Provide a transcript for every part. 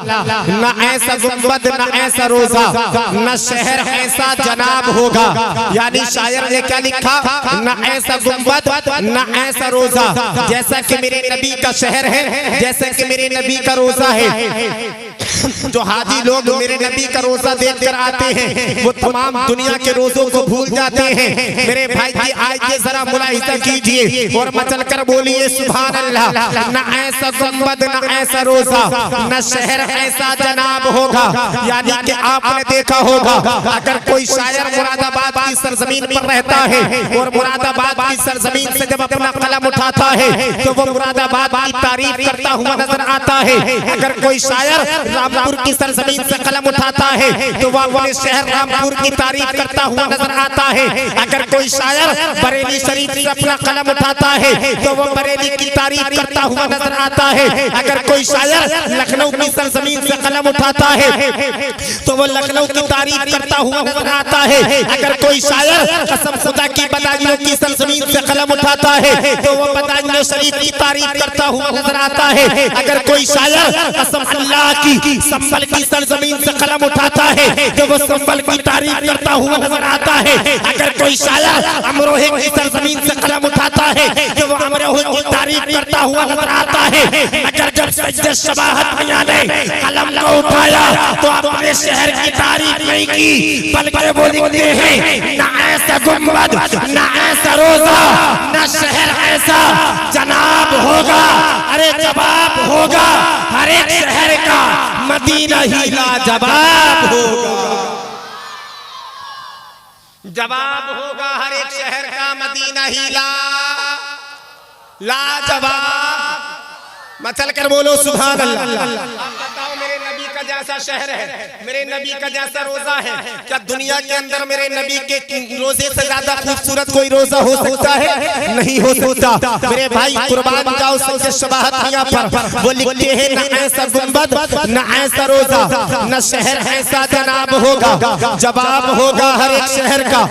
न ऐसा गुंबद न ऐसा रोजा, न शहर ऐसा जनाब होगा। यानी शायर ने क्या लिखा, न ऐसा गुंबद न ऐसा रोजा, जैसा कि मेरे नबी का शहर है, जैसा कि मेरे नबी का रोजा है। जो हाजी लोग मेरे नबी का रोजा देखकर आते हैं वो तमाम दुनिया के रोजों को भूल जाते हैं। मेरे भाई जी आइए जरा मुलाहिजा कीजिए और मचल कर बोलिए सुभान अल्लाह। न ऐसा गुंबद न ऐसा रोजा, न शहर ऐसा जनाब होगा। यानी कि आपने देखा होगा अगर कोई शायर मुरादाबाद की सरजमीन पर रहता है और मुरादाबाद की सरजमीन से जब अपना कलम उठाता है तो वो मुरादाबाद की तारीफ करता हुआ नजर आता है। अगर कोई शायर रामपुर की सरजमीन से कलम उठाता है तो वह अपने शहर रामपुर की तारीफ करता हुआ नजर आता है। अगर कोई शायर बरेली शरीफ से अपना कलम उठाता है तो वह बरेली की तारीफ करता हुआ नजर आता है। अगर कोई शायर लखनऊ की सरजमीन से कलम उठाता है तो वह लखनऊ की तारीफ करता हुआ नजर आता है। अगर कोई शायर कसम खुदा की बदायूं की सरजमीन से कलम उठाता है तो वह बदायूं शरीफ की तारीफ करता हुआ नजर आता है। अगर कोई शायर कसम अल्लाह की संभल की सरजमीन से कलम उठाता है तो वो संभल की तारीफ करता हुआ नजर आता है। अगर कोई शायर अमरोहे की सरजमीन से कलम उठाता है तो वो अमरोहे की तारीफ करता हुआ नजर आता है। अगर जब सज्जद शबाहत मियां ने कलम को उठाया तो अपने शहर की तारीफ नहीं की बल्कि वो लिखते हैं ना ऐसा गुंबद ना ऐसा रोजा, ना शहर ऐसा जनाब होगा। अरे जवाब होगा हर एक शहर का मदीना ही लाजवाब होगा। जवाब होगा हर एक शहर का मदीना ही लाजवाब। मचल कर बोलो सुभान अल्लाह। बताओ मेरे नबी का जैसा शहर है, मेरे नबी का जैसा रोजा है, क्या दुनिया के अंदर मेरे नबी के रोजे से ज्यादा खूबसूरत कोई रोजा हो सकता है? नहीं हो सकता। मेरे भाई कुर्बान जाओ सच्चे शबाहत मियां पर, वो लिखते हैं न ऐसा गुंबद न ऐसा रोजा, न शहर ऐसा जनाब होगा। जवाब होगा हर एक शहर का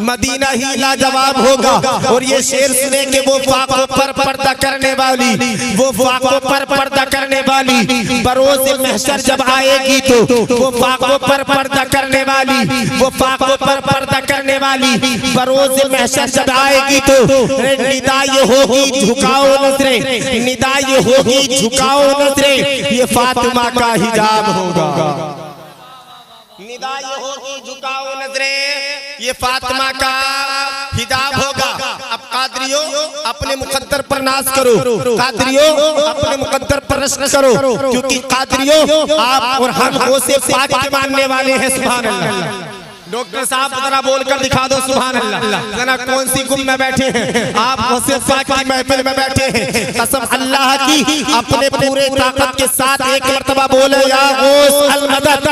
मदीना ही लाजवाब होगा। और ये शेर सुने के वो फाकों पर पर्दा करने वाली, वो फाकों पर पर्दा करने वाली बरोज महशर जब आएगी तो वो फाकों पर पर्दा करने वाली, वो फाकों पर पर्दा करने वाली बरोज महशर जब आएगी तो निदा ये होगी झुकाओ नजरे, निदा ये होगी झुकाओ नजरे, ये फातिमा का हिजाब होगा। निदा ये होगी झुकाओ नजरे, ये फातिमा का हिजाब होगा। अब कादरियों अपने मुकद्दर पर नाज करो, कादरियों अपने मुकद्दर पर रश्क करो, क्योंकि कादरियों आप और हम गौसे पाक के मानने वाले हैं। सुभान अल्लाह। डॉक्टर साहब जरा बोलकर दिखा दो सुभान अल्लाह। जना कौन सी गुम में बैठे हैं आप, गौसे पाक की महफिल में बैठे हैं। कसम अल्लाह की अपने पूरे ताकत के साथ एक मर्तबा बोले या गौस अल मदद।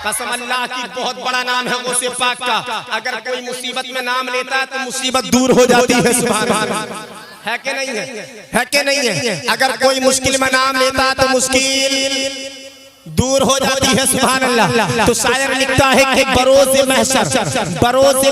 कसम अल्लाह की बहुत बड़ा नाम है गौसे पाक का। अगर कोई मुसीबत में नाम लेता है तो मुसीबत दूर हो जाती है। सुभान अल्लाह। है कि नहीं है? है कि नहीं है? अगर कोई मुश्किल में नाम लेता है तो मुश्किल दूर हो जाती है। सुभान अल्लाह। तो शायर लिखता है कि बरोज़े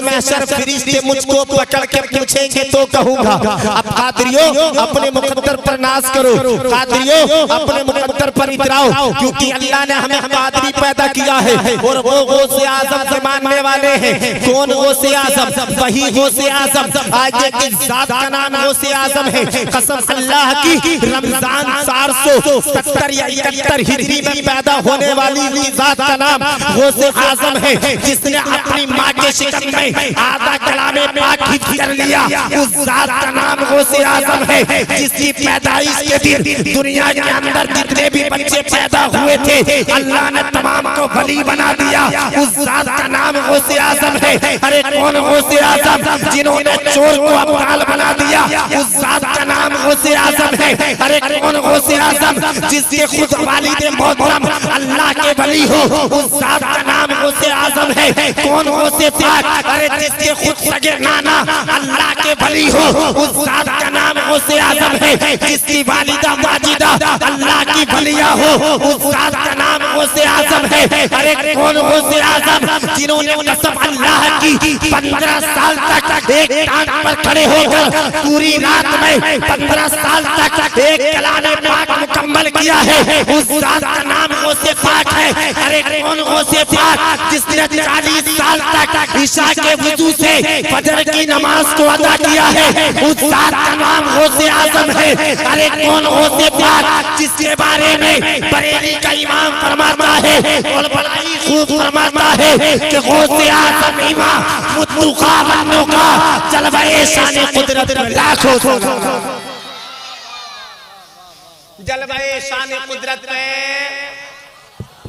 महशर फरिश्ते मुझको पकड़ के पूछेंगे तो कहूंगा। अब कादरियों अपने मुकद्दर पर नाज करो, कादरियों अपने मुकद्दर पर इतराओ, क्योंकि अल्लाह ने हमें कादरी पैदा किया है और वो गौसे आजम से मानने वाले हैं। कौन गौसे आजम? वही गौसे आजम आज की जात का नाम गौसे आजम है। कसम अल्लाह की रमजान 470 या 71 हिजरी में पैदा होने वाली जात का नाम गौसे आजम है, जिसने अपनी माँ के शिकन में आधा कलामे पाक हिफ्ज़ कर लिया। उस जात का नाम गौसे आजम है, जिसकी पैदाइश के दिन दुनिया के अंदर जितने भी बच्चे पैदा हुए थे अल्लाह ने तमाम को वली बना दिया। उस जात का नाम गौसे आजम है। अरे कौन गौसे आजम? जिन्होंने चोर को अब्दाल बना दिया, उस जात का नाम गौसे आजम है। अरे कौन गौसे आजम? जिसके खुद वालिद मोहतरम अल्लाह के वली हो, उस जात का नाम गौसे आजम है। कौन गौसे पाक? अरे जिसके खुद सगे नाना अल्लाह के वली हो, उस जात का नाम गौसे आजम है। जिसकी वालिदा माजिदा अल्लाह की वलिया हो, उस जात का नाम गौसे आजम है। अरे कौन गौसे आजम जिन्होंने कसम अल्लाह की 15 साल तक एक टांग पर खड़े होकर पूरी रात में 15 साल तक एक कलामे पाक मुकम्मल किया है, उस जात का नाम गौसे पाक है। अरे कौन गौसे पाक जिसने 40 साल तक ईशा के वजू से फजर की नमाज को अदा किया है, उस जात का नाम गौसे आजम है। अरे कौन गौसे पाक जिसके बारे में बरेली का इमाम फरमाता है और बड़ाई खूब फरमाता है कि गौसे आजम इमाम मुत्तुका बनने का जलवाए शान कुदरत लाखों जलवाए शान कुदरत में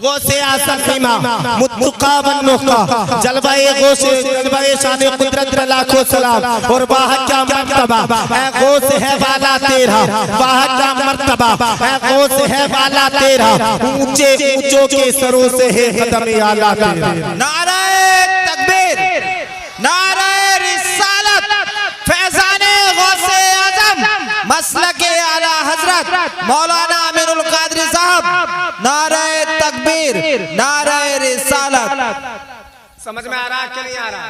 गौसे आजम इमाम मुत्तुका बनने का जलवाए शान कुदरत लाखों सलाम। और वाह क्या मर्तबा है गौस है वाला तेरा, वाह क्या मर्तबा है गौस है वाला तेरा, ऊंचे ऊंचों के सरों से है कदम आला तेरा। नारे तकबीर, नारे रिसालत, फैज़ाने गौसे आज़म, मसलके आला हजरत मौलाना अमीरुल कादरी साहब। नारे तकबीर, नारे रिसालत। समझ में आ रहा कि नहीं आ रहा?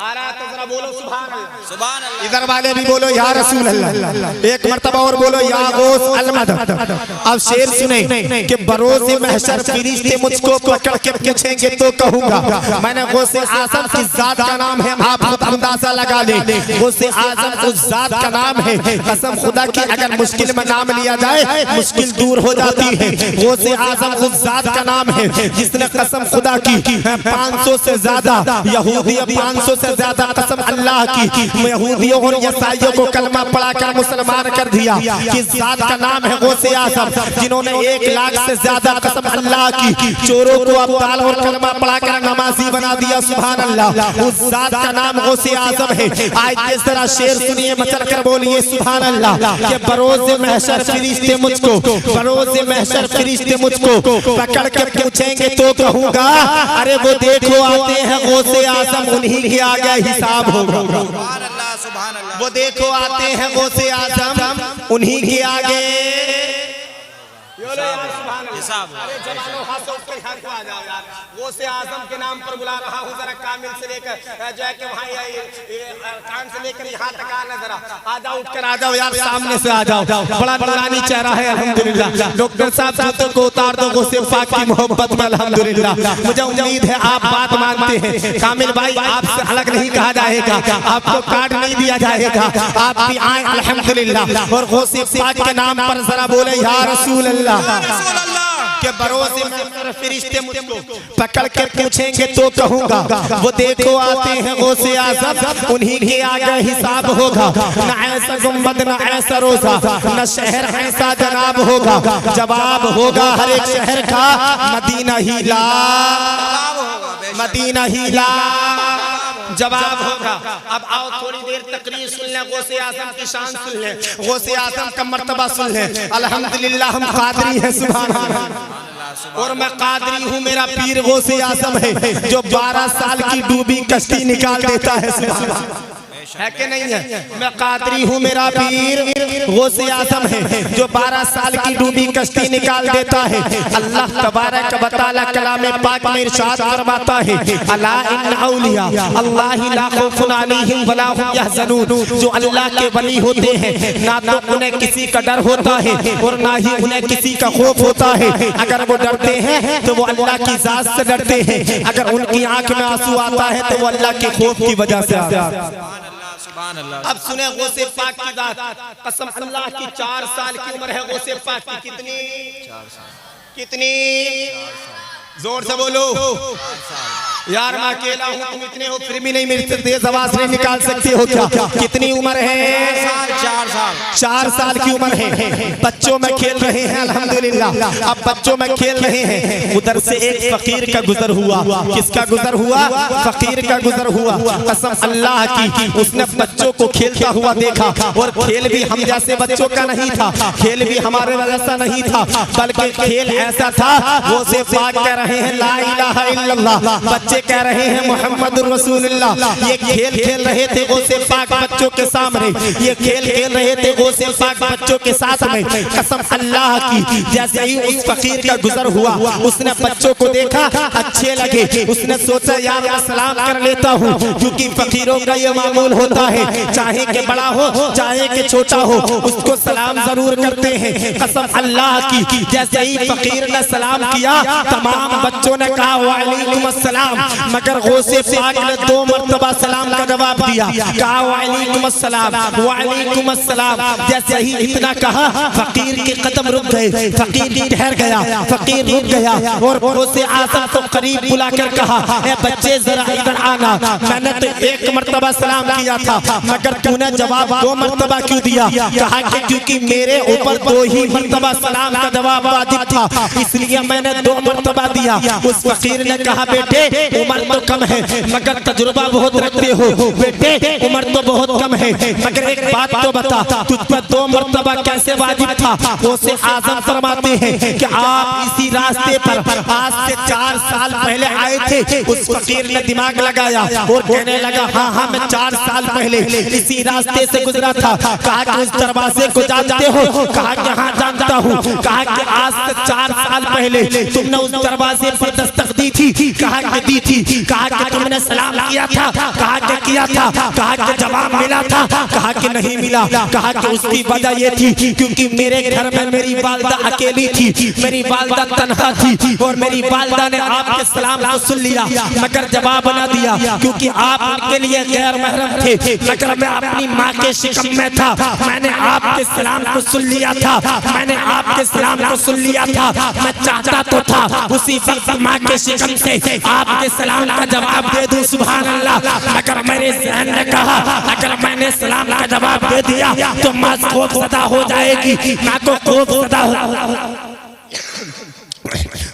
आ रहा तो जरा बोलो सुभान अल्लाह। सुभान अल्लाह। इधर वाले भी बोलो या रसूल अल्लाह, एक मर्तबा और बोलो या गौस अल मदद। अब शेर सुने कि बरोज़े महशर फरिश्ते मुझको पकड़ के पूछेंगे तो कहूंगा मैंने गौसे आजम की जात का नाम है, आप खुद अंदाजा लगा ले। गौसे आजम उस जात का नाम है, कसम खुदा की अगर मुश्किल में नाम लिया जाए मुश्किल दूर हो जाती है। गौसे आजम उस जात का नाम है जिसने कसम खुदा की 500 से ज्यादा यहूदी 500 से ज्यादा कसम अल्लाह की यहूदियों और ईसाइयों को कलमा पढ़ाकर मुसलमान कर दिया। किस जात का नाम है गौसे आजम जिन्होंने 1 लाख से ज्यादा कसम अल्लाह की चोरों को अब्दाल और कलमा पढ़ाकर नमाजी बना दिया। सुभान अल्लाह, उस जात का नाम गौसे आजम है। आज जिस तरह शेर सुनिए मचल कर बोलिए सुभान अल्लाह कि बरोज़े महशर फरिश्ते मुझको, बरोज़े महशर फरिश्ते मुझको पकड़ के पूछेंगे तो कहूंगा अरे वो देखो आते हैं गौसे आजम उन्हीं के आगे हिसाब होगा। सुभान अल्लाह, सुभान अल्लाह। वो देखो आते हैं गौसे आजम उन्हीं के आगे हिसाब। गौसे आजम के नाम पर बुला रहा हूँ, जरा कामिल से लेकर जो है कि वहाँ कान से लेकर यहाँ तक आना, जरा आ जाओ, उठकर आ जाओ यार, सामने से आ जाओ। बड़ा नूरानी चेहरा है अल्हम्दुलिल्लाह। डॉक्टर साहब जूतों को उतार दो गौसे पाक की मोहब्बत में अल्हम्दुलिल्लाह। मुझे उम्मीद है आप बात मानते हैं। कामिल भाई आपसे अलग नहीं कहा जाएगा, आपको कार्ड नहीं दिया जाएगा, आप भी आए अल्हम्दुलिल्लाह। और गौसे पाक के नाम पर जरा बोले या रसूल अल्लाह के बरोज़े में फरिश्ते मुझको पकड़ कर पूछेंगे तो कहूंगा वो देखो आते हैं गौसे आजम उन्हीं के आगे हिसाब होगा। न ऐसा गुंबद न ऐसा रोजा न शहर ऐसा जनाब होगा, जवाब होगा हर एक शहर का मदीना ही ला, मदीना ही ला जवाब होगा। अब आओ थोड़ी देर तकरीर सुन लें, गौसे आजम की शान सुन लें, गौसे आजम का मर्तबा सुन लें। अल्हम्दुलिल्लाह हम कादरी हैं, सुभान अल्लाह। और मैं कादरी हूँ, मेरा पीर गौसे आजम है जो 12 साल की डूबी कश्ती निकाल देता है। सुभान अल्लाह, है कि नहीं है? मैं कादरी हूँ, मेरा पीर गौसे आजम है जो 12 साल की डूबी कश्ती निकाल देता है। अल्लाह तबारक व तआला कलामे पाक में इरशाद फरमाता है अला इन औलिया अल्लाह ला खौफुन अलैहिम वला हुम यहज़नून। जो अल्लाह के वली होते हैं ना तो उन्हें किसी का डर होता है और ना ही उन्हें किसी का खौफ होता है। अगर वो डरते हैं तो वो अल्लाह की जात से डरते हैं, अगर उनकी आंख में आंसू आता है तो वो अल्लाह के खौफ की वजह से आता है। अब सुने गौसे पाक की बात, कसम अल्लाह की 4 साल की उम्र है गौसे पाक की। कितनी? 4 साल। कितनी? जोर से बोलो यार, मैं अकेला हूँ, तुम इतने हो फिर भी नहीं मेरी तेज आवाज नहीं निकाल सकते हो क्या? कितनी उम्र है? 4 साल। 4 साल की उम्र है। बच्चों में खेल रहे हैं अल्हम्दुलिल्लाह। अब बच्चों में खेल रहे हैं, उधर से एक फकीर का गुजर हुआ। किसका गुजर हुआ? फकीर का गुजर हुआ। कसम अल्लाह की, उसने बच्चों को खेलता हुआ देखा और खेल भी हम जैसे बच्चों का नहीं था, खेल भी हमारे जैसा नहीं था, बल्कि खेल ऐसा था गौसे पाक कह रहे हैं ला इलाहा इल्लल्लाह। बच्चे बच्चे कह रहे हैं मोहम्मद रसूलुल्लाह। ये खेल खेल रहे थे गौसे पाक बच्चों के सामने, ये खेल खेल रहे थे गौसे पाक बच्चों के साथ में। कसम अल्लाह की, जैसे ही उस फकीर का गुजर हुआ, उसने बच्चों को देखा, अच्छे लगे, उसने सोचा यार मैं सलाम कर लेता हूँ, क्योंकि फकीरों का ये मामूल होता है, चाहे के बड़ा हो चाहे के छोटा हो, उसको सलाम जरूर करते हैं। कसम अल्लाह की, जैसे ही फकीर ने सलाम किया, तमाम बच्चों ने कहा वालेकुम अस्सलाम, मगर गौसे पाक ने 2 मरतबा सलाम का जवाब दिया, कहा वालेकुम अस्सलाम वालेकुम अस्सलाम। जैसे ही इतना कहा, फकीर के कदम रुक गए, फकीर ठहर गया, फकीर रुक गया और गौसे आज़म को करीब बुलाकर कहा, ए बच्चे जरा इधर आना, मैंने तो 1 मरतबा सलाम किया था, मगर तूने जवाब 2 मरतबा क्यों दिया? कहा कि क्योंकि मेरे ऊपर 2 ही मरतबा सलाम का जवाब वाजिब था, इसलिए मैंने 2 मरतबा दिया। उस फकीर ने कहा बेटे उम्र तो कम है मगर तजुर्बा बहुत रखते हो, बेटे उम्र तो बहुत कम है मगर एक बात तो बता, तुझ पर 2 मरतबा कैसे वाजिब था? गौसे आज़म फरमाते हैं कि आप इसी रास्ते पर आज से 4 साल पहले आए थे। उस फकीर ने दिमाग लगाया और कहने लगा हाँ मैं 4 साल पहले इसी रास्ते से गुजरा था। कहा कि उस दरवाजे को जानते हो? कहा कि हाँ जानता हूँ। कहा कि आज से 4 साल पहले तुमने उस दरवाजे पर दस्तक दी थी? कहा कि दी थी। कहा कि तुमने सलाम किया था? कहा कि किया था। कहा कि जवाब मिला था? कहा कि नहीं मिला। कहा कि उसकी वजह ये थी क्योंकि मेरे घर में मेरी वालिदा अकेली थी, मेरी वालिदा तन्हा थी और मेरी वालिदा ने आपके सलाम को सुन लिया मगर जवाब न दिया, क्योंकि आप उनके लिए गैर महरम थे, मगर मैं अपनी माँ के शिकम में था, मैंने आपके सलाम को सुन लिया था, मैंने आपके सलाम को सुन लिया था। मैं चाहता तो था उसी वक्त माँ के शिकम से आपके सलाम का जवाब दे दूं, सुभान अल्लाह, मगर मेरे ज़हन ने कहा अगर मैंने सलाम का जवाब दे दिया तो माँ खौफज़दा हो जाएगी, माँ को खौफज़दा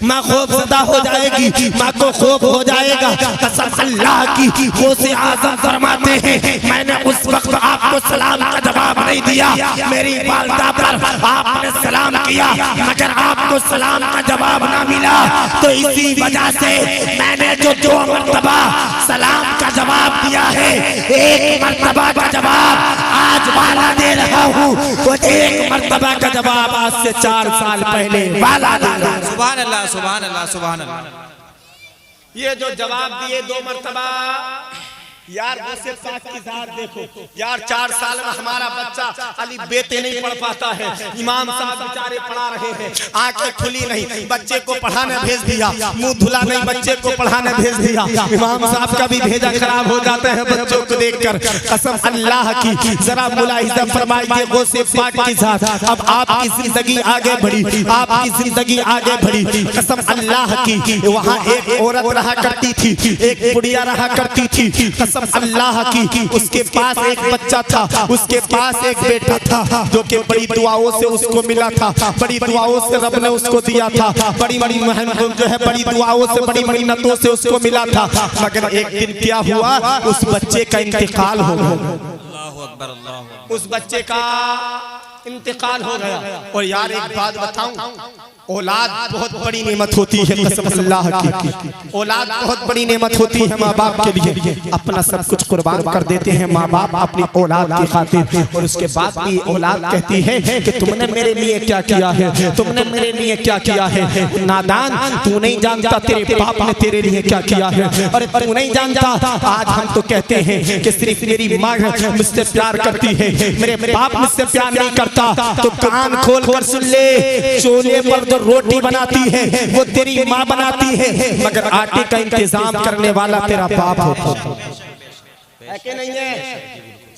माँ खौफज़दा हो जाएगी, माँ को खौफ हो जाएगा। कसम अल्लाह की, गौसे आज़म फरमाते हैं मैंने उस वक्त आपको सलाम का जवाब नहीं दिया, मेरी वालिदा पर आपने सलाम किया मगर आपको सलाम का जवाब ना मिला, तो इसी वजह से मैंने जो 2 मरतबा सलाम का जवाब दिया है, 1 मरतबा का जवाब आज वाला दे रहा हूँ, वो 1 मरतबा का जवाब आज से 4 साल पहले वाला दे रहा हूँ। सुभान अल्लाह सुभान अल्लाह सुभान अल्लाह। ये जो जवाब दिए 2 मरतबा, यार गौसे पाक की जात देखो यार, 4 साल में हमारा बच्चा अली बेते नहीं पढ़ पाता है, इमाम साहब बेचारे पढ़ा रहे हैं, आंखें खुली नहीं, बच्चे को पढ़ाने भेज दिया, मुंह धुला नहीं, बच्चे को पढ़ाने भेज दिया, इमाम साहब का भी भेजा खराब हो जाता है बच्चों को देखकर। कसम अल्लाह की, जरा मुलाहिजा फरमाइए गौसे पाक की जात। अब आपकी जिंदगी आगे बढ़ी, आपकी जिंदगी आगे बढ़ी। कसम अल्लाह की, वहाँ एक औरत रहा करती थी, एक बुढ़िया रहा करती थी। अल्लाह की, उसके पास एक बच्चा था, उसके पास एक बेटा था जो कि बड़ी दुआओं से उसको मिला था, बड़ी दुआओं से रब ने उसको दिया था, बड़ी बड़ी जो है बड़ी दुआओं से बड़ी मिन्नतों से उसको मिला था, मगर एक दिन क्या हुआ, उस बच्चे का इंतकाल हो गया, उस बच्चे का इंतकाल हो गया। और यार एक बात बताऊं, औलाद बहुत बड़ी नेमत होती है, कसम अल्लाह की, औलाद बहुत बड़ी नेमत होती है। माँ बाप के लिए अपना सब कुछ कुर्बान कर देते हैं माँ बाप अपनी औलाद की खातिर, और उसके बाद भी औलाद कहती है कि तुमने मेरे लिए क्या किया है, तुमने मेरे लिए क्या किया है। नादान, तू नहीं जानता तेरे बाप ने तेरे लिए क्या किया है, और तू नहीं जानता। आज हम तो कहते हैं कि सिर्फ मेरी माँ मुझसे प्यार करती है, मेरे बाप मुझसे प्यार नहीं करता, तो कान खोल कर सुन ले, चूल्हे पर रोटी बनाती है वो तेरी माँ बनाती है, मगर आटे का इंतजाम करने वाला तेरा बाप है कि नहीं है?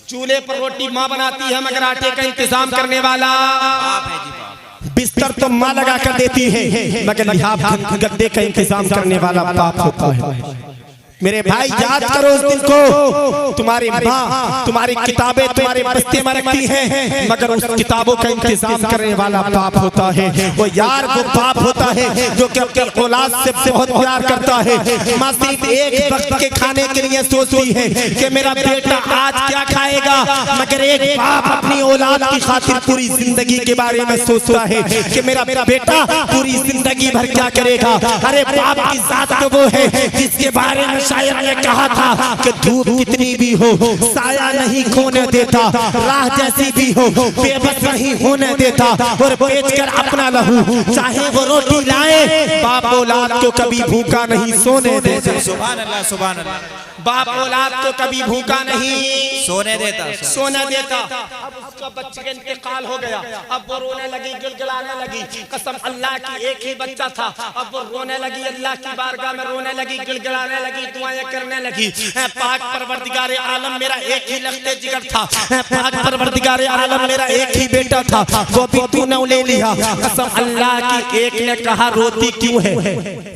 चूल्हे पर रोटी माँ बनाती है मगर आटे का इंतजाम करने वाला बाप है जी। बिस्तर तो माँ लगा कर देती है मगर लिहाफ गद्दे का इंतजाम करने वाला बाप होता है। मेरे भाई याद करो उस दिन को। तुम्हारी माँ तुम्हारी किताबें तुम्हारे बस्ते में रखती हैं, मगर उस किताबों का इंतजाम करने वाला बाप होता है। वो यार वो बाप होता है जो कि अपनी औलाद से बहुत प्यार करता है। माँ सिर्फ एक वक्त के खाने के लिए सोचती है कि मेरा बेटा आज क्या खाएगा, मगर एक बाप अपनी औलाद की खातिर पूरी जिंदगी के बारे में सोचता है कि मेरा बेटा पूरी जिंदगी भर क्या करेगा। अरे बाप की जात तो वो है जिसके बारे में शायर ने कहा था कि धूप कितनी भी हो साया नहीं खोने देता, राह जैसी भी हो बेबस नहीं होने देता, और बेचकर अपना लहू चाहे वो रोटी लाए, बाप औलाद को कभी भूखा नहीं सोने देता। सुभान अल्लाह, सुभान अल्लाह। बाप औलाद को कभी भूखा नहीं सोने देता। अब उसका बच्चे का इंतकाल हो गया, अब वो रोने लगी, गिलगिलाने लगी। कसम अल्लाह की, एक ही बच्चा था, अब वो रोने लगी, अल्लाह की बारगाह में रोने लगी, गिलगिलाने लगी, दुआएं करने लगी। पाक परवरदिगार आलम मेरा एक ही लख्ते जिगर था, पाक परवरदिगार आलम मेरा एक ही बेटा था, वो भी तूने ले लिया। कसम अल्लाह की, एक ने कहा रोती क्यों है,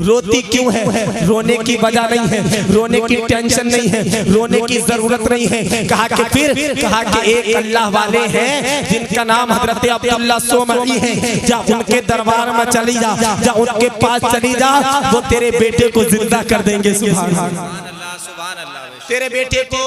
रोती क्यों है, रोने की वजह नहीं है, रोने की टेंशन नहीं है, रोने की जरूरत नहीं है। कहा कि फिर कहा कि एक अल्लाह वाले हैं जिनका नाम हजरत अब्दुल्ला सोमरी है, जा उनके दरबार में चली जा, जा उनके पास चली जा, वो तेरे बेटे को जिंदा कर देंगे। सुभान अल्लाह, सुभान अल्लाह। तेरे बेटे को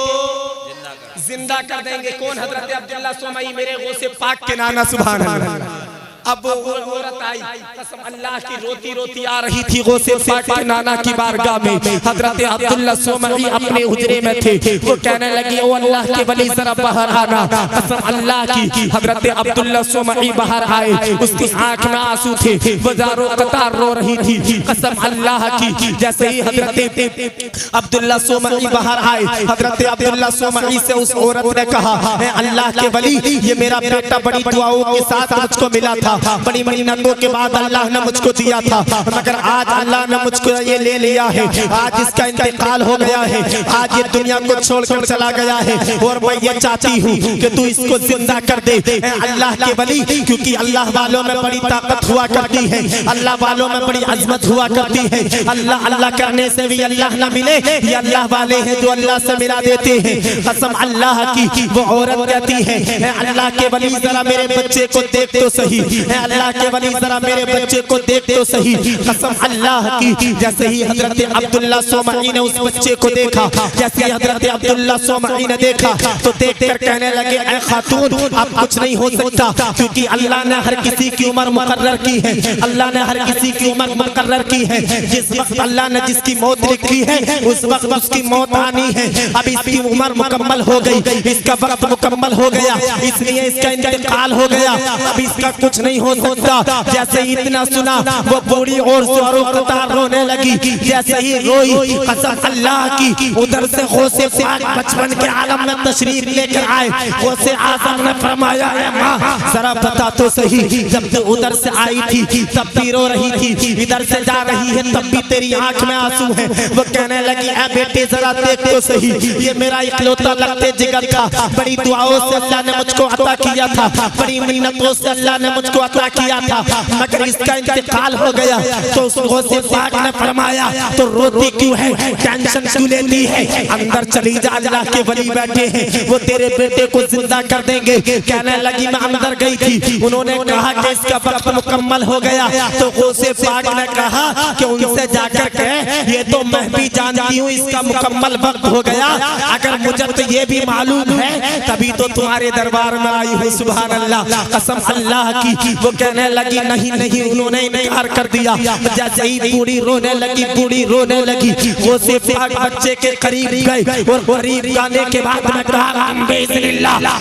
जिंदा कर देंगे। कौन? हजरत अब्दुल्ला सोमरी, मेरे गौसे पाक के नाना। सुभान अल्लाह। अब वो औरत आई, कसम अल्लाह की, रोती रोती आ रही थी गौसे पाक के नाना की बारगाह में। हजरत अब्दुल्ला सोमरी अपने हुजरे में थे, वो कहने लगी ओ अल्लाह के वली जरा बाहर आना। कसम अल्लाह की, हजरत अब्दुल्ला सोमरी बाहर आए, उसकी आंख में आंसू थे, वो जारो कतार रो रही थी। कसम अल्लाह की, जैसे ही हजरत अब्दुल्ला सोमरी बाहर आए, हजरत अब्दुल्ला सोमरी से उस औरत ने कहा, अल्लाह के वली, ये मेरा बेटा बड़ी दुआओं के साथ मुझको मिला था, बड़ी मेहनतों के बाद अल्लाह ने मुझको दिया था, मगर आज अल्लाह ने मुझको ये ले लिया है, आज इसका इंतकाल हो गया है, आज ये दुनिया को छोड़कर चला गया है, और मैं ये चाहती हूँ कि तू इसको जिंदा कर दे। अल्लाह के वली, क्योंकि अल्लाह वालों में बड़ी ताकत हुआ करती है, अल्लाह वालों में बड़ी अजमत हुआ करती है। अल्लाह अल्लाह करने से भी अल्लाह न मिले, ये अल्लाह वाले हैं जो अल्लाह से मिला देते हैं। कसम अल्लाह की, वो औरत कहती है अल्लाह के वली जरा मेरे बच्चे को देख तो सही, अल्लाह के वली जरा मेरे बच्चे को देख तो सही। कसम अल्लाह की, जैसे ही हजरत अब्दुल्ला सोमरी ने उस बच्चे को देखा, जैसे ही हजरत अब्दुल्ला सोमरी ने देखा तो देखकर कहने लगे ऐ खातून, अब कुछ नहीं हो सकता, क्योंकि अल्लाह ने हर किसी की उम्र मुकर्रर की है, अल्लाह ने हर किसी की उम्र मुकर्रर की है। जिस वक्त अल्लाह ने जिसकी मौत लिखी है उस वक्त उसकी मौत आनी है। अब इसकी उम्र मुकम्मल हो गई, इसका वक्त मुकम्मल हो गया, इसलिए इसका इंतकाल हो गया, अब इसका कुछ नहीं हो सकता। जैसे ही इतना सुना, वो बूढ़ी और जोरों कतार रोने लगी। जैसे ही रोई, कसम अल्लाह की, उधर से गौसे पाक बचपन के आलम में तशरीफ लेकर आए। गौसे आज़म ने फरमाया है माँ जरा बता तो सही, जब तू उधर से आई थी तब भी रो रही थी, इधर से जा रही है तब भी तेरी आंख में आंसू है। वो कहने लगी ऐ बेटे जरा देख तो सही, ये मेरा इकलौता लगते जिगर था, बड़ी दुआओं से अल्लाह ने मुझको अता किया था, बड़ी मिन्नतों से अल्लाह ने मुझको अता किया था, मगर इसका इंतकाल हो गया। तो उस गौसे पाक ने फरमाया तो रोती क्यों है, टेंशन क्यों लेती है, अंदर चली जा, अल्लाह के वली बैठे हैं, वो तेरे बेटे को जिंदा कर देंगे। कहने लगी मैं अंदर गई थी, उन्होंने कहा कि इसका वक्त मुकम्मल हो गया। तो गौसे पाक ने कहा कि उनसे जाकर कहे ये तो मैं भी जानती हूँ इसका मुकम्मल वक्त हो गया, अगर मुझे तो ये भी मालूम है तभी तो तुम्हारे दरबार में आई हूँ। सुभान अल्लाह, कसम अल्लाह की। वो कहने लगी नहीं नहीं, उन्होंने इनकार कर दिया। जैसे ही बूढ़ी रोने लगी, बूढ़ी रोने लगी, वो से पाक बच्चे के करीब गए और करीब जाने के बाद में कहा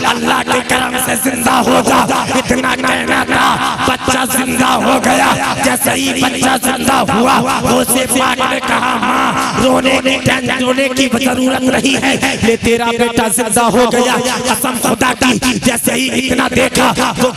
अल्लाह के करम से जिंदा हो जा। इतना कहना था, बच्चा जिंदा हो गया। जैसे ही बच्चा जिंदा हुआ, वो से पाक ने कहा माँ रोने की जरूरत नहीं है, ये तेरा बेटा जिंदा हो गया। कसम खुदा की, जैसे ही इतना देखा वो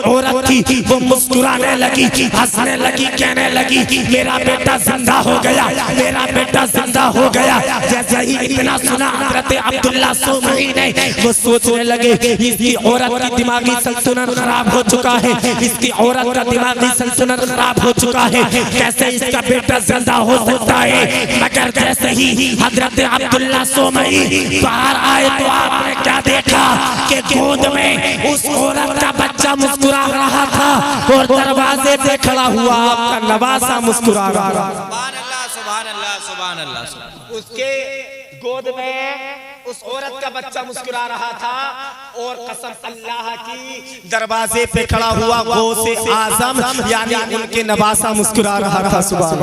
औरत थी, वो मुस्कुराने लगी, हंसने लगी, कहने लगी मेरा बेटा जिंदा हो गया, मेरा बेटा जिंदा हो गया। जैसे ही इतना सुना हज़रत अब्दुल्ला सोमरी ने, वो सोचने लगे इसकी औरत की दिमागी संतुलन खराब हो चुका है, इसकी औरत का दिमागी संतुलन खराब हो चुका है, कैसे इसका बेटा जिंदा हो सकता है, मगर जैसे ही हजरत अब्दुल्ला सोमई बाहर आए तो आपने क्या देखा कि गोद में उस औरत का बच्चा मुस्कुरा रहा था और दरवाजे पे खड़ा हुआ आपका नवासा मुस्कुरा रहा था। सुभान अल्लाह, सुभान अल्लाह, सुभान अल्लाह। उसके गोद में उस औरत का बच्चा मुस्कुरा रहा था और कसम अल्लाह की दरवाजे पे खड़ा हुआ गौसे आजम यानी उनके नवासा मुस्कुरा रहा था। सुभान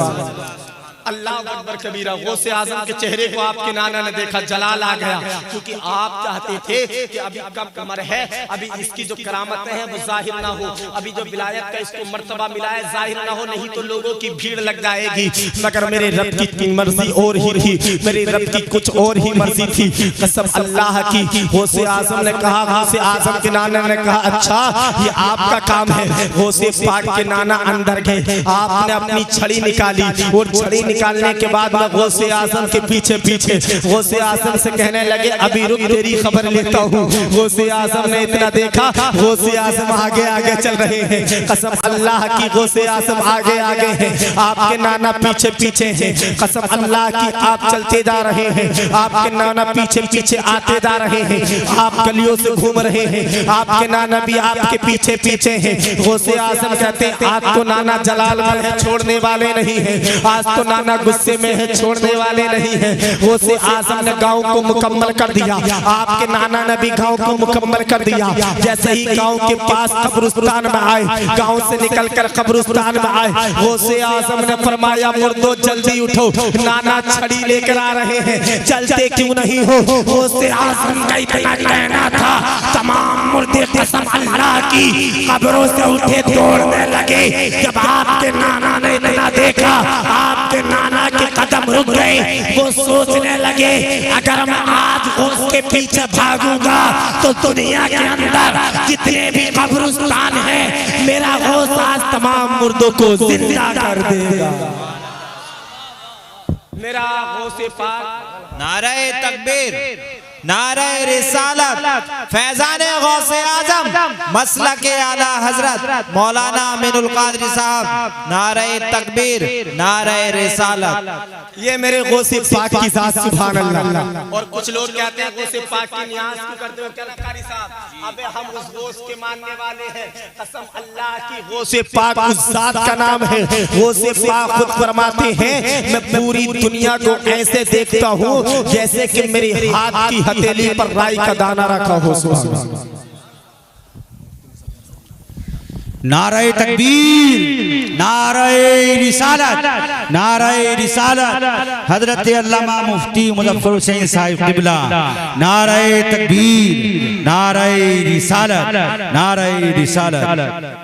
अल्लाह, अल्लाह अकबर कबीरा। गौसे आजम के चेहरे को आपके नाना ने देखा, जलाल आ गया, क्योंकि आप चाहते थे कि अभी कम उम्र है, अभी इसकी जो करामतें हैं वो जाहिर ना हो, अभी जो विलायत का इसको मर्तबा मिला है जाहिर ना हो, नहीं तो लोगों की भीड़ लग जाएगी। मगर मेरे रब की मर्जी और ही थी, मेरे रब की कुछ और ही मर्जी थी। कसम अल्लाह की। गौसे आजम ने कहा, गौसे आजम के नाना ने कहा अच्छा ये आपका काम है। गौसे पाक के नाना अंदर गए, आपने अपनी छड़ी निकाली और छड़ी निकालने के बाद मैं गौसे आजम के पीछे पीछे गौसे आजम से कहने लगे अभी रुक तेरी खबर लेता हूँ। गौसे आजम ने इतना देखा, गौसे आजम आगे आगे चल रहे हैं। कसम अल्लाह की गौसे आजम आगे आगे हैं, आपके नाना पीछे पीछे हैं। कसम अल्लाह की आप चलते जा रहे हैं, आपके नाना पीछे पीछे आते जा रहे हैं, आप गलियों से घूम रहे हैं, आपके नाना भी आपके पीछे पीछे हैं। गौसे आजम कहते हैं आज तो नाना जलाल में है, छोड़ने वाले नहीं है, आज तो नाना गुस्से में है, छोड़ने वाले नहीं है। गौसे आजम ने गांव को मुकम्मल कर दिया, आपके नाना ने भी गांव को मुकम्मल कर दिया। जैसे ही गांव के पास कब्रिस्तान में आए, गांव से निकलकर कब्रिस्तान में आए, गौसे आजम ने फरमाया मुर्दो जल्दी उठो, नाना छड़ी लेकर आ रहे हैं, चलते क्यों नहीं हो। गौसे आजम का इतना कहना था, तमाम मुर्दे कसम अल्लाह की कब्रों से उठे दौड़ने लगे। जब आपके नाना ने इतना देखा, आपके नाना के कदम रुक गए, वो सोचने लगे अगर मैं आज उसके पीछे भागूंगा तो दुनिया के अंदर जितने भी कब्रिस्तान हैं मेरा गौस आज तमाम मुर्दों को जिंदा कर देगा। मेरा गौसे पाक नारे तकबीर, नारे रिसालत, फैजाने गौसे आजम, मसलके आला हजरत मौलाना अमीनुल कादरी साहब, नारे तकबीर, नारे रिसालत। ये मेरे गौसे पाक की जात सुभान अल्लाह। और कुछ लोग कहते हैं गौसे पाक की न्यास क्यों करते हो, क्या कारी साहब अबे हम उस गौस के मानने वाले हैं। कसम अल्लाह की गौसे पाक उस जात का नाम है। गौसे पाक खुद फरमाते हैं मैं पूरी दुनिया को ऐसे देखता हूँ जैसे कि मेरे हाथ की हथेली पर राई का दाना रखा हो। नारे तकबीर, नारे रिसालत, नारे रिसालत, हजरत अल्लामा मुफ्ती मुजफ्फर हुसैन साहिब किबला। नारे तकबीर, नारे रिसालत, नारे रिसालत।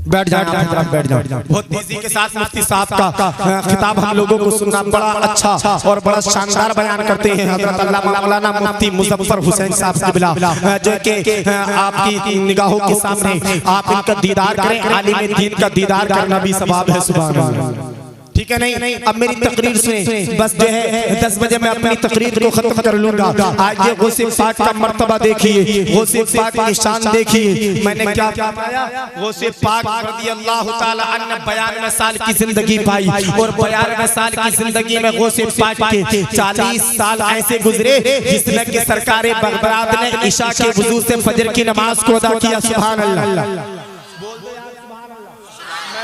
बैठ जाओ, बैठ जाओ। बहुत तेजी के साथ मुफ्ती साहब का खिताब हम लोगों को सुनना बड़ा अच्छा और बड़ा शानदार बयान करते हैं हजरत अल्लामा मौलाना मुफ्ती मुजफ्फर हुसैन साहब किबला, जो कि आपकी निगाहों के सामने आप इनका दीदार करें। आलिम दीन का दीदार करना भी सवाब है। सुभान अल्लाह। ठीक है नहीं, अब मेरी तकरीर सुने, बस जो है 10 बजे मैं अपनी तकरीर को खत्म कर लूंगा। आज ये गौसे पाक का मर्तबा देखिए, गौसे पाक की शान देखिए। मैंने क्या बताया, गौसे पाक रज़ियल्लाहु ताला अन्हु 92 साल की जिंदगी पाई और 92 साल की जिंदगी में गौसे पाक के 40 साल ऐसे गुजरे जिसमें कि सरकारे बगदाद ने इशा के वुजू से फजर की नमाज को अदा किया। सुभान अल्लाह।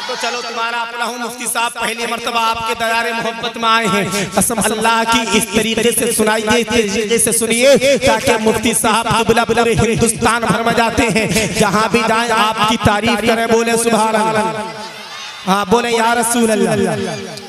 तो चलो तुम्हारा अपना हूँ मुफ्ती साहब, पहली मर्तबा आपके दयारे मोहब्बत में आए हैं। कसम अल्लाह की इस तरीके से सुनाइए, इस तरीके से सुनिए ताकि मुफ्ती साहब किबला पूरे हिंदुस्तान भर में जाते हैं, जहाँ भी जाएं आपकी तारीफ करें, बोले सुभान अल्लाह। हाँ बोले या रसूल अल्लाह।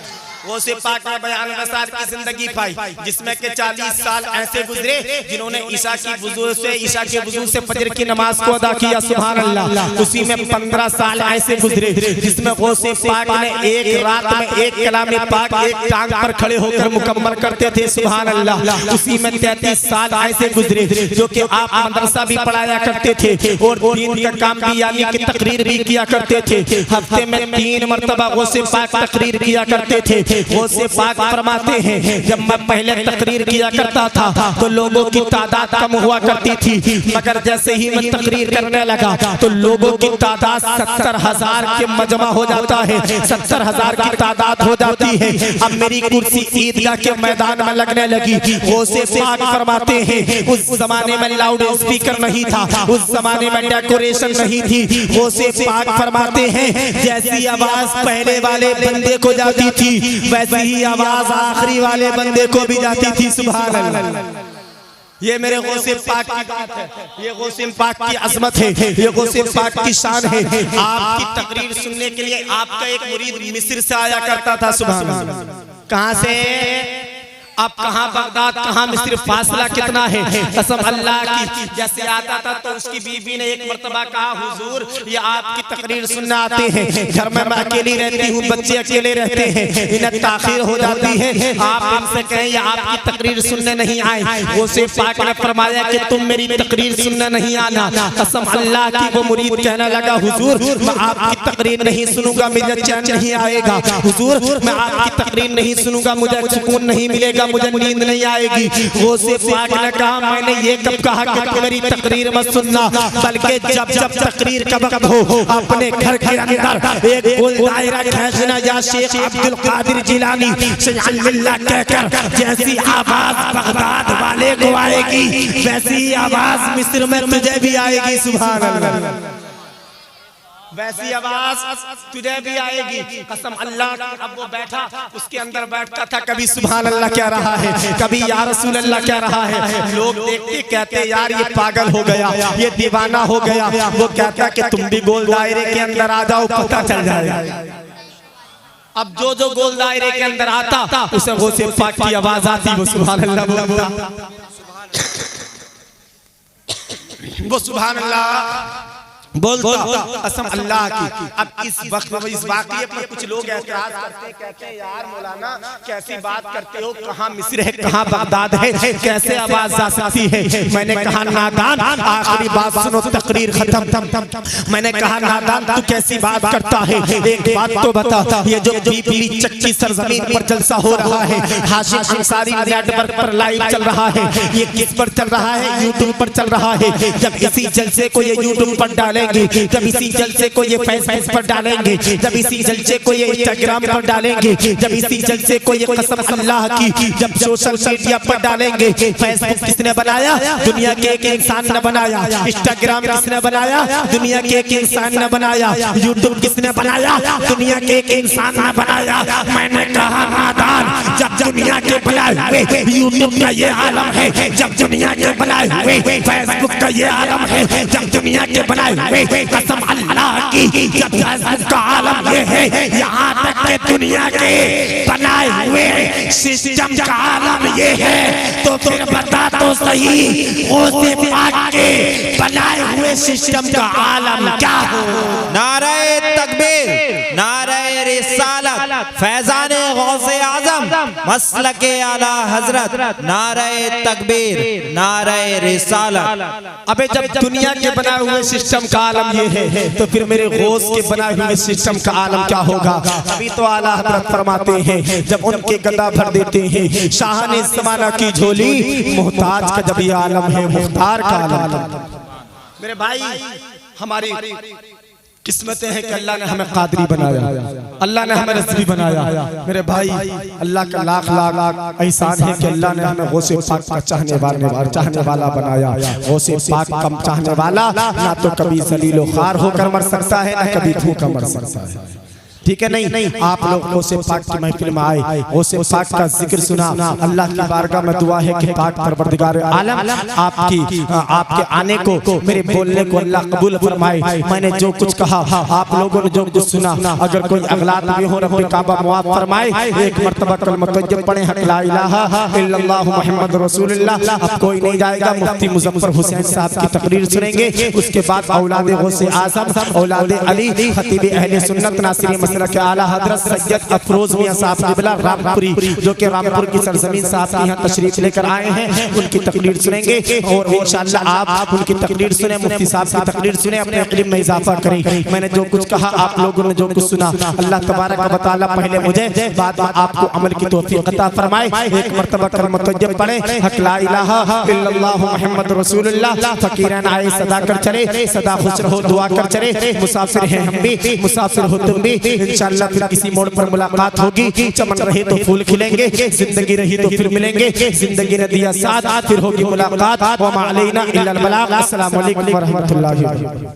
गौसे पाक ने 92 साल की जिंदगी पाई जिसमें के 40 साल ऐसे गुजरे जिन्होंने ईशा के वुजू से फजर की नमाज को अदा किया। सुभान अल्लाह। उसी में 15 साल ऐसे गुजरे जिसमें गौसे पाक ने एक रात में एक कलाम पाक एक टांग पर खड़े होकर मुकम्मल करते थे। सुभान अल्लाह। उसी में 33 साल ऐसे गुजरे जो कि आप मदरसा भी पढ़ाया करते थे और दीन का काम भी यानी कि तकरीर भी किया करते थे। हफ्ते में 3 मरतबा गौसे पाक तकरीर किया करते थे। वो से पाक फरमाते हैं जब मैं पहले तकरीर किया करता था तो लोगों की तादाद कम हुआ करती थी, मगर जैसे ही मैं तकरीर करने लगा तो लोगों की तादाद 70,000 के मजमा हो जाता है, 70,000 की तादाद हो जाती है। अब मेरी कुर्सी ईदगाह के मैदान में लगने लगी। वो से पाक फरमाते हैं उस जमाने में लाउड स्पीकर नहीं था, उस जमाने में डेकोरेशन नहीं थी। वो से पाक फरमाते हैं जैसी आवाज पहले वाले बंदे को जाती थी वैसी ही आवाज आखिरी वाले बंदे को भी जाती थी। सुभान अल्लाह। ये मेरे गौसे पाक की बात है, ये गौसे पाक की अजमत है, ये गौसे पाक की शान है। आपकी तकरीर सुनने के लिए आपका एक मुरीद मिस्र से आया करता था। सुभान अल्लाह। कहाँ से? अब कहाँ बगदाद कहाँ मिस्र, फासला कितना है? कसम अल्लाह की। जैसे आता था तो उसकी बीवी ने एक मर्तबा कहा हुजूर ये आपकी तकरीर सुनने आते हैं, घर में मैं अकेली रहती हूँ, बच्चे अकेले रहते हैं, इन्हें ताखीर हो जाती है, आप इनसे कहें ये आपकी तकरीर सुनने नहीं आए। वो से पाक ने फरमाया कि तुम मेरी तकरीर सुनने नहीं आना। कसम अल्लाह की। वो मुरीद कहने लगा हुजूर मैं आपकी तकरीर नहीं सुनूंगा, मुझे चैन नहीं आएगा। हुजूर मैं आपकी तकरीर नहीं सुनूंगा, मुझे सुकून नहीं मिलेगा, मुझे नींद नहीं आएगी। वो से पाक ने कहा मैंने ये कब कहा कि तुम मेरी तकरीर मत सुनना, बल्कि जब जब तकरीर का वक्त हो अपने घर के अंदर एक गोल दायरा खींचना या शेख अब्दुल कादिर जिलानी सल्लल्लाहु कहकर जैसी आवाज बगदाद वाले को आएगी वैसी आवाज मिस्र में तुझे भी आएगी। सुभान अल्लाह। वैसी आवाज तुझे भी आएगी। कसम अल्लाह की। अब वो बैठा उसके अंदर बैठता था, कभी सुभान अल्लाह कह रहा है, कभी या रसूल अल्लाह कह रहा है। लोग देखते कहते यार ये पागल हो गया, ये दीवाना हो गया। वो कहता कि तुम भी गोल दायरे के अंदर आ जाओ, पता चल जाएगा। अब जो जो गोल दायरे के अंदर आता उसे गौसे पाक की आवाज आती, वो सुभान अल्लाह बोलता, वो सुभान अल्लाह बोलता। कसम अल्लाह की। अब इस वक्त इस वाक़ये पर कुछ लोग ऐतराज करते हैं, कहते हैं यार मौलाना कैसी बात करते हो, कहाँ मिस्र है, कहाँ बगदाद है, कैसे आवाज आ सकती है? मैंने कहा नादान आखिरी बात सुनो, तकरीर खत्म। मैंने कहा नादान तू कैसी बात करता है, एक बात तो बता, ये जो पीली चक्की सरजमीन पर जलसा हो रहा है, हाशिम अंसारी नेटवर्क पर लाइव चल रहा है, ये किस पर चल रहा है? यूट्यूब पर चल रहा है। जब इसी जलसे को ये यूट्यूब पर डाले, जब इसी जलसे को ये फेसबुक पर डालेंगे, जब इसी जलसे को ये इंस्टाग्राम पर डालेंगे, जब इसी जलसे को ये कसम अल्लाह की जब सोशल मीडिया पर डालेंगे। फेसबुक किसने बनाया? दुनिया के एक इंसान ने बनाया। इंस्टाग्राम किसने बनाया? दुनिया के एक इंसान ने बनाया। यूट्यूब किसने बनाया? दुनिया के एक इंसान ने बनाया। मैंने कहा नादान जब दुनिया के बनाए हुए यूट्यूब का ये आलम है, जब दुनिया के बनाए हुए फेसबुक का ये आलम है, जब दुनिया के बनाए कसम अल्लाह की जब फेसबुक का आलम ये है, यहाँ तक के दुनिया के बनाए हुए सिस्टम का आलम ये है, तो फिर बता तो सही गौसे पाक के बनाए हुए सिस्टम का आलम क्या हो? नारे तकबीर, नारे रिसालत, फैजान गौसे आजम, मसलके आला हजरत, नारे तकबीर, नारे रिसालत। अबे जब दुनिया के बनाए हुए सिस्टम का आलम ये है तो फिर मेरे गौस के बनाए हुए सिस्टम का आलम क्या होगा? अभी तो आला हजरत फरमाते हैं जब उनके गदा भर देते हैं शाह ने ज़माना की झोली, मोहताज का जब ये आलम है, मुख्तार का आलम। मेरे भाई हमारी किस्मतें हैं कि अल्लाह ने हमें कादरी बनाया, अल्लाह ने हमें रज़वी बनाया। मेरे भाई अल्लाह का लाख लाख एहसान है कि अल्लाह ने हमें गौसे पाक का चाहने वाला बनाया। गौसे पाक का चाहने वाला ना तो कभी जलीलो ख़ार होकर मर सकता है, ना कभी भूखा मर सकता है। ठीक है नहीं, आप लोग गौसे पाक की महफिल में आए, गौसे पाक का जिक्र सुना। अल्लाह की बारगाह में दुआ है कि पाक परवरदिगार आलम आपके आने को, मेरे बोलने को अल्लाह कबूल फरमाए। मैंने जो कुछ कहा, आप लोगों ने जो कुछ सुना, अगर कोई अगलात भी हो रब्बे काबा मुआफ फरमाए। एक मर्तबा कलमा तय्यब पढ़े, हक ला इलाहा इल्लल्लाह मुहम्मद रसूलुल्लाह। अब कोई नहीं जाएगा, मुफ्ती मुजफ्फर हुसैन साहब की तकरीर सुनेंगे। उसके बाद औलाद गौसे आज़म, औलाद अली, खतीब अहले सुन्नत, नासिर सिलसिला के आला हजरत सैयद अफरोज मियां साहब क़िबला रामपुरी, जो कि रामपुर की सरजमीन से आपके यहाँ तशरीफ लेकर आए हैं, उनकी तकरीर सुनेंगे और इंशाअल्लाह आप उनकी तकरीर सुने, मुफ्ती साहब की तकरीर सुने, अपने इल्म में इजाफा करें। मैंने जो कुछ कहा आप लोगों ने जो कुछ सुना, अल्लाह तबारक व तआला पहले मुझे बाद में आपको अमल की तौफीक अता फरमाए। एक मर्तबा कलमा तय्यब पढ़े, हक ला इलाहा इल्लल्लाह मुहम्मद रसूलुल्लाह। फकीरान आए सदा कर चले, सदा खुश रहो दुआ कर चले। मुसाफिर हैं हम भी, मुसाफिर हो तुम भी, इंशाअल्लाह फिर किसी मोड़ पर मुलाकात होगी। चमन रहे तो फूल खिलेंगे, जिंदगी रही तो फिर मिलेंगे। जिंदगी ने दिया साथ, फिर होगी मुलाकात। व मा अलैना इल्लल बलाग। अस्सलामु अलैकुम व रहमतुल्लाहि व बरकातुहू।